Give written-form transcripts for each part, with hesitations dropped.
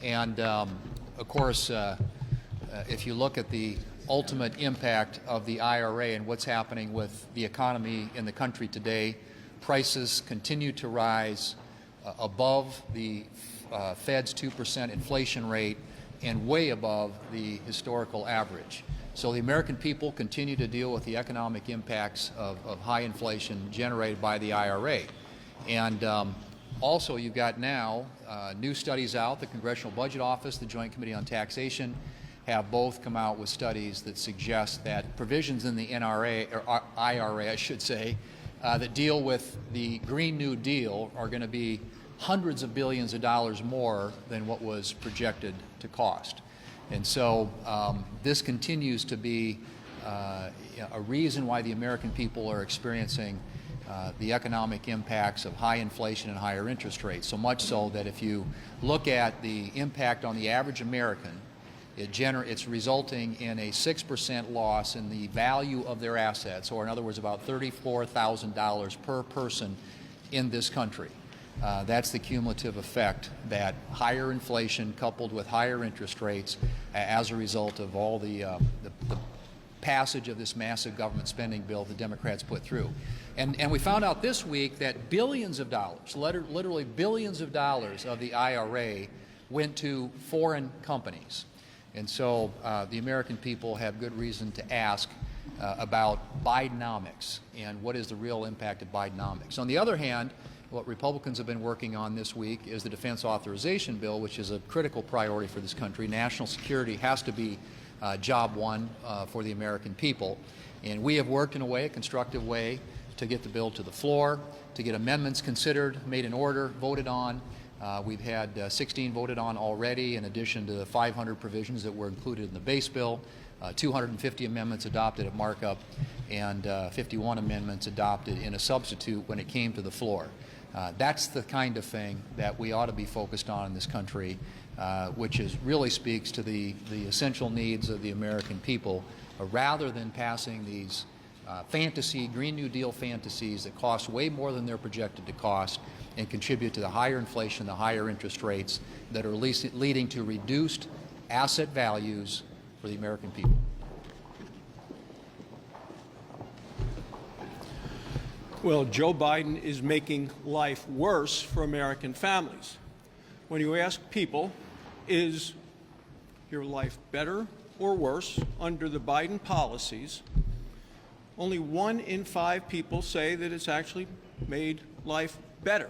And of course, if you look at the ultimate impact of the IRA and what's happening with the economy in the country today, prices continue to rise above the Fed's 2% inflation rate and way above the historical average. So the American people continue to deal with the economic impacts of high inflation generated by the IRA. And also you've got now new studies out. The Congressional Budget Office, the Joint Committee on Taxation, have both come out with studies that suggest that provisions in the NRA, or IRA, I should say, that deal with the Green New Deal are going to be hundreds of billions of dollars more than what was projected to cost. And so this continues to be a reason why the American people are experiencing the economic impacts of high inflation and higher interest rates, so much so that if you look at the impact on the average American, it's resulting in a 6% loss in the value of their assets, or in other words, about $34,000 per person in this country. That's the cumulative effect that higher inflation coupled with higher interest rates as a result of all the passage of this massive government spending bill the Democrats put through. And we found out this week that billions of dollars, literally billions of dollars of the IRA went to foreign companies. And so the American people have good reason to ask about Bidenomics and what is the real impact of Bidenomics. On the other hand, what Republicans have been working on this week is the Defense Authorization Bill, which is a critical priority for this country. National security has to be job one for the American people. And we have worked in a constructive way, to get the bill to the floor, to get amendments considered, made an order, voted on. We've had 16 voted on already, in addition to the 500 provisions that were included in the base bill, 250 amendments adopted at markup, and 51 amendments adopted in a substitute when it came to the floor. That's the kind of thing that we ought to be focused on in this country, which really speaks to the essential needs of the American people, rather than passing these Green New Deal fantasies that cost way more than they're projected to cost and contribute to the higher inflation, the higher interest rates that are leading to reduced asset values for the American people. Well, Joe Biden is making life worse for American families. When you ask people, is your life better or worse under the Biden policies, only 1 in 5 people say that it's actually made life better.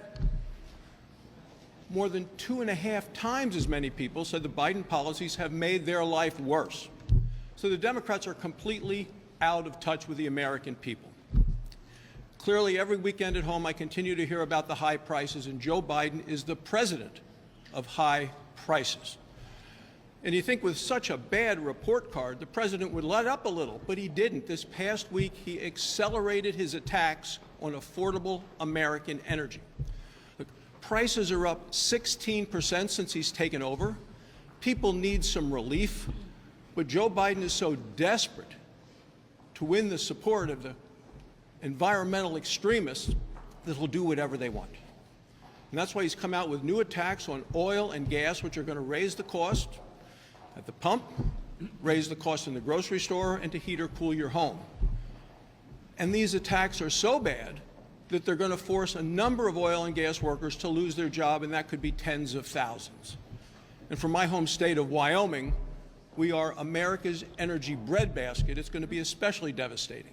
More than 2.5 times as many people said the Biden policies have made their life worse. So the Democrats are completely out of touch with the American people. Clearly, every weekend at home, I continue to hear about the high prices, and Joe Biden is the president of high prices. And you think with such a bad report card, the president would let up a little, but he didn't. This past week, he accelerated his attacks on affordable American energy. Look, prices are up 16% since he's taken over. People need some relief, but Joe Biden is so desperate to win the support of the environmental extremists that he'll do whatever they want. And that's why he's come out with new attacks on oil and gas, which are going to raise the cost at the pump, raise the cost in the grocery store, and to heat or cool your home. And these attacks are so bad that they're going to force a number of oil and gas workers to lose their job, and that could be tens of thousands. And for my home state of Wyoming, we are America's energy breadbasket. It's going to be especially devastating.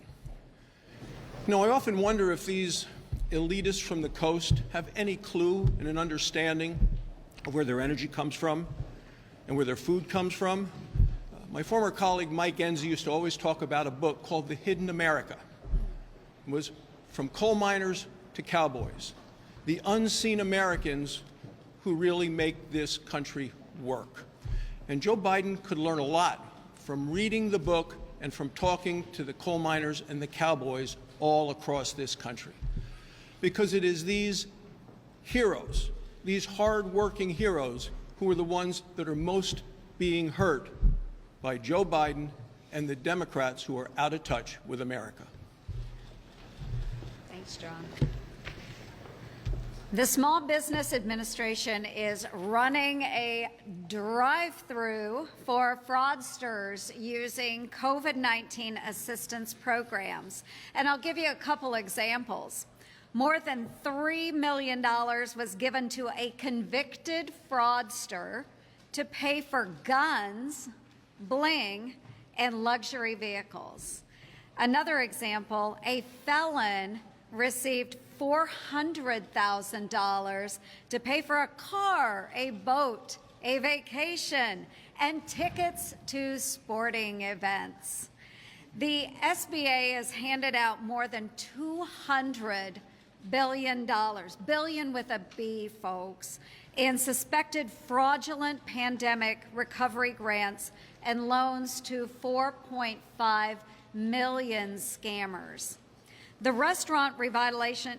You know, I often wonder if these elitists from the coast have any clue and an understanding of where their energy comes from and where their food comes from. My former colleague Mike Enzi used to always talk about a book called The Hidden America. It was from coal miners to cowboys, the unseen Americans who really make this country work. And Joe Biden could learn a lot from reading the book and from talking to the coal miners and the cowboys all across this country. Because it is these heroes, these hard-working heroes, who are the ones that are most being hurt by Joe Biden and the Democrats who are out of touch with America. Thanks, John. The Small Business Administration is running a drive-through for fraudsters using COVID-19 assistance programs. And I'll give you a couple examples. More than $3 million was given to a convicted fraudster to pay for guns, bling, and luxury vehicles. Another example, a felon received $400,000 to pay for a car, a boat, a vacation, and tickets to sporting events. The SBA has handed out more than $200 billion, billion with a B, folks, in suspected fraudulent pandemic recovery grants and loans to 4.5 million scammers. The restaurant revitalization,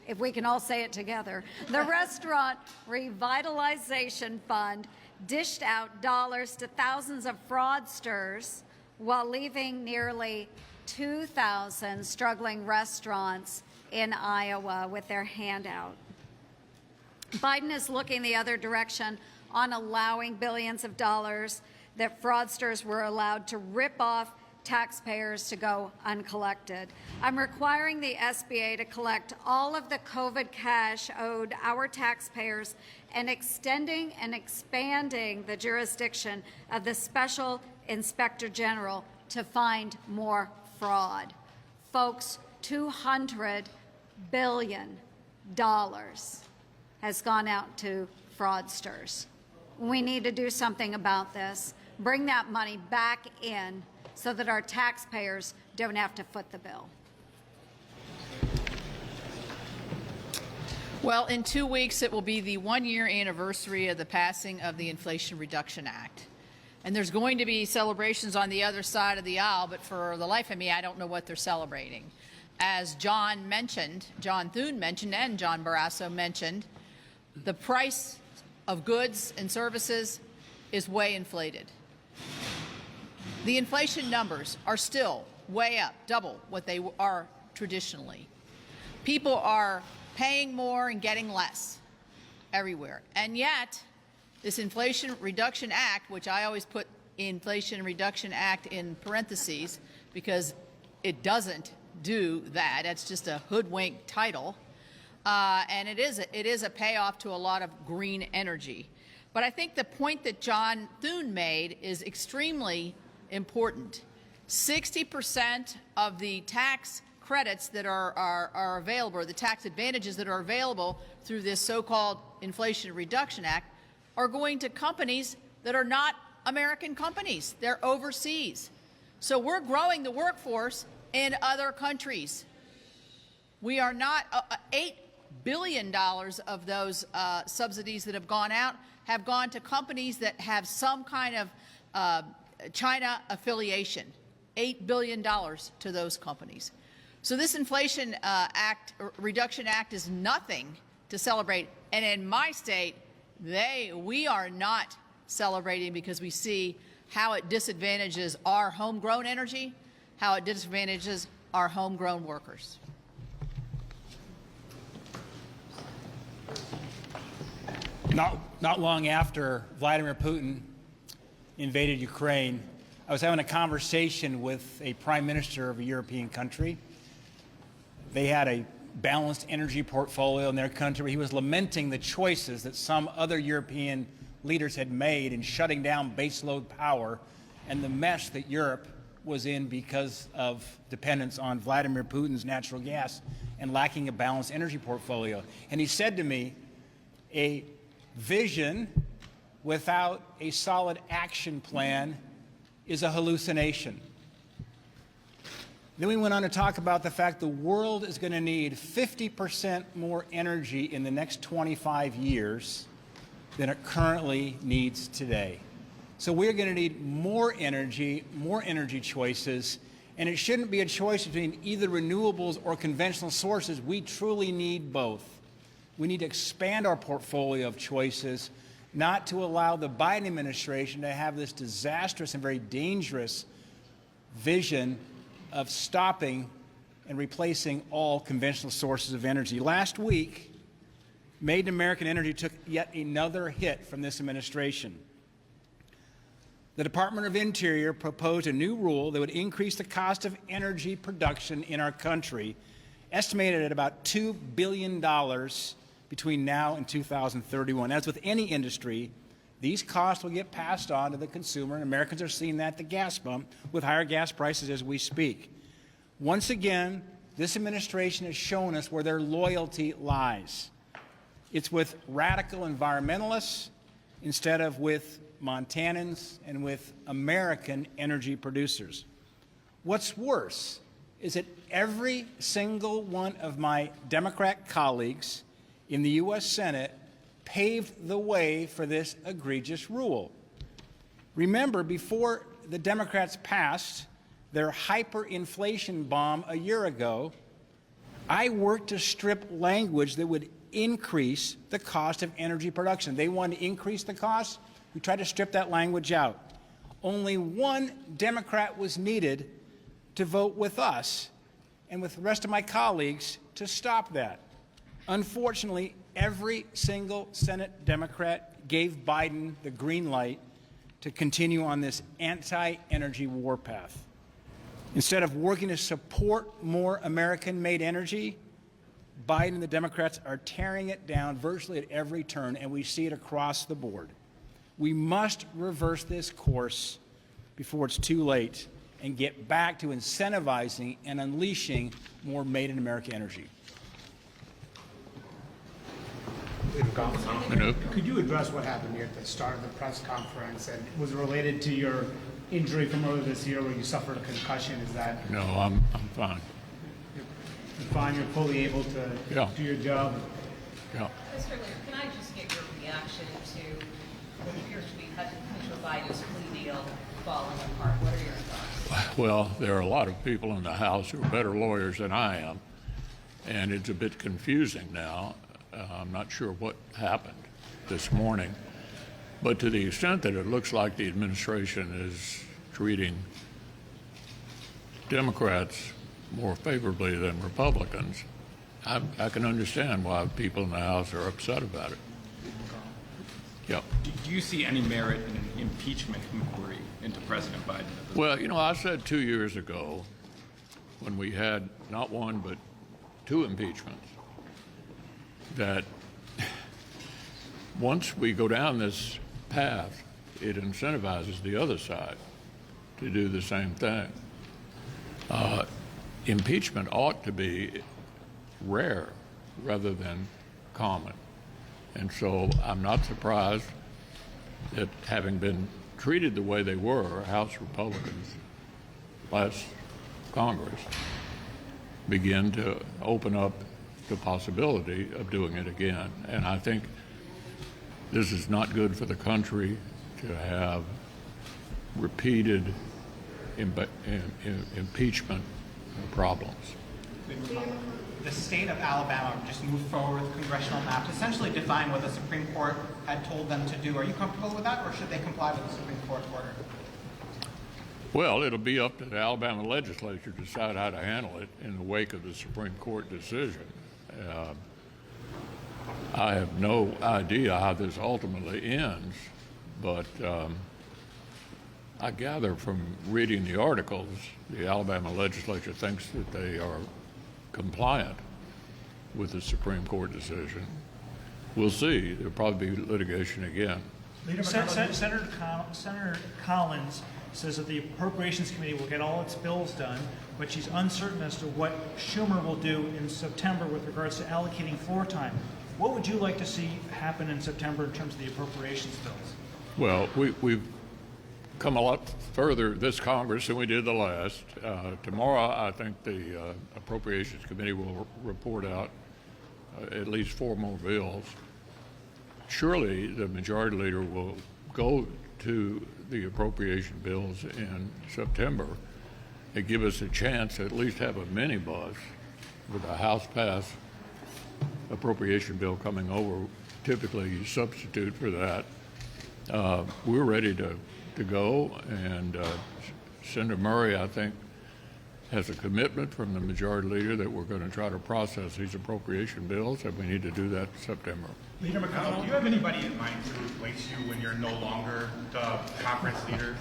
if we can all say it together, the Restaurant Revitalization Fund dished out dollars to thousands of fraudsters while leaving nearly 2,000 struggling restaurants in Iowa with their handout. Biden is looking the other direction on allowing billions of dollars that fraudsters were allowed to rip off taxpayers to go uncollected. I'm requiring the SBA to collect all of the COVID cash owed our taxpayers and extending and expanding the jurisdiction of the Special Inspector General to find more fraud. Folks, $200 billion has gone out to fraudsters. We need to do something about this. Bring that money back in so that our taxpayers don't have to foot the bill. Well, in 2 weeks, it will be the one-year anniversary of the passing of the Inflation Reduction Act. And there's going to be celebrations on the other side of the aisle, but for the life of me, I don't know what they're celebrating. As John Thune mentioned, and John Barrasso mentioned, the price of goods and services is way inflated. The inflation numbers are still way up, double what they are traditionally. People are paying more and getting less everywhere. And yet, this Inflation Reduction Act, which I always put Inflation Reduction Act in parentheses because it doesn't do that. It's just a hoodwink title. And it is a payoff to a lot of green energy. But I think the point that John Thune made is extremely important. 60% of the tax credits that are available, or the tax advantages that are available through this so-called Inflation Reduction Act, are going to companies that are not American companies. They're overseas. So we're growing the workforce in other countries. We are not $8 billion of those subsidies that have gone out have gone to companies that have some kind of China affiliation. $8 billion to those companies. So this Inflation Reduction Act is nothing to celebrate. And in my state, we are not celebrating because we see how it disadvantages our homegrown energy, how it disadvantages our homegrown workers. Not long after Vladimir Putin invaded Ukraine, I was having a conversation with a prime minister of a European country. They had a balanced energy portfolio in their country. He was lamenting the choices that some other European leaders had made in shutting down baseload power and the mess that Europe was in because of dependence on Vladimir Putin's natural gas and lacking a balanced energy portfolio. And he said to me, a vision without a solid action plan is a hallucination. Then we went on to talk about the fact the world is going to need 50% more energy in the next 25 years than it currently needs today. So we're going to need more energy choices, and it shouldn't be a choice between either renewables or conventional sources. We truly need both. We need to expand our portfolio of choices, not to allow the Biden administration to have this disastrous and very dangerous vision of stopping and replacing all conventional sources of energy. Last week, Made in American Energy took yet another hit from this administration. The Department of Interior proposed a new rule that would increase the cost of energy production in our country, estimated at about $2 billion between now and 2031. As with any industry, these costs will get passed on to the consumer, and Americans are seeing that at the gas pump with higher gas prices as we speak. Once again, this administration has shown us where their loyalty lies. It's with radical environmentalists instead of with Montanans and with American energy producers. What's worse is that every single one of my Democrat colleagues in the U.S. Senate paved the way for this egregious rule. Remember, before the Democrats passed their hyperinflation bomb a year ago, I worked to strip language that would increase the cost of energy production. They wanted to increase the cost. We tried to strip that language out. Only one Democrat was needed to vote with us and with the rest of my colleagues to stop that. Unfortunately, every single Senate Democrat gave Biden the green light to continue on this anti-energy warpath. Instead of working to support more American-made energy, Biden and the Democrats are tearing it down virtually at every turn, and we see it across the board. We must reverse this course before it's too late and get back to incentivizing and unleashing more Made in America energy. Could you address what happened here at the start of the press conference, and was it related to your injury from earlier this year where you suffered a concussion? Is that No, I'm fine. you're fine? You're fully able to do your job? Yeah. Mr. Lear, can I just get your reaction to what appears to be Hunter Biden's plea deal falling apart? What are your thoughts? Well, there are a lot of people in the House who are better lawyers than I am, and it's a bit confusing now. I'm not sure what happened this morning, but to the extent that it looks like the administration is treating Democrats more favorably than Republicans, I can understand why people in the House are upset about it. Yeah. Do you see any merit in an impeachment inquiry into President Biden? Well, you know, I said 2 years ago when we had not one but two impeachments that once we go down this path, it incentivizes the other side to do the same thing. Impeachment ought to be rare rather than common. And so I'm not surprised that having been treated the way they were, House Republicans last Congress, begin to open up the possibility of doing it again. And I think this is not good for the country to have repeated impeachment problems. The state of Alabama just moved forward with congressional map to essentially define what the Supreme Court had told them to do. Are you comfortable with that, or should they comply with the Supreme Court order? Well, it'll be up to the Alabama legislature to decide how to handle it in the wake of the Supreme Court decision. I have no idea how this ultimately ends, but I gather from reading the articles, the Alabama legislature thinks that they are compliant with the Supreme Court decision. We'll see. There'll probably be litigation again. Senator Collins says that the Appropriations Committee will get all its bills done, but she's uncertain as to what Schumer will do in September with regards to allocating floor time. What would you like to see happen in September in terms of the appropriations bills? Well, we've come a lot further this Congress than we did the last. Tomorrow, I think the Appropriations Committee will report out at least 4 more bills. Surely the Majority Leader will go to the appropriation bills in September and give us a chance to at least have a mini bus with a House-passed appropriation bill coming over. Typically, you substitute for that. We're ready to go, and Senator Murray, I think, has a commitment from the majority leader that we're going to try to process these appropriation bills, and we need to do that in September. Leader McConnell, do you have anybody in mind to replace you when you're no longer the conference leader?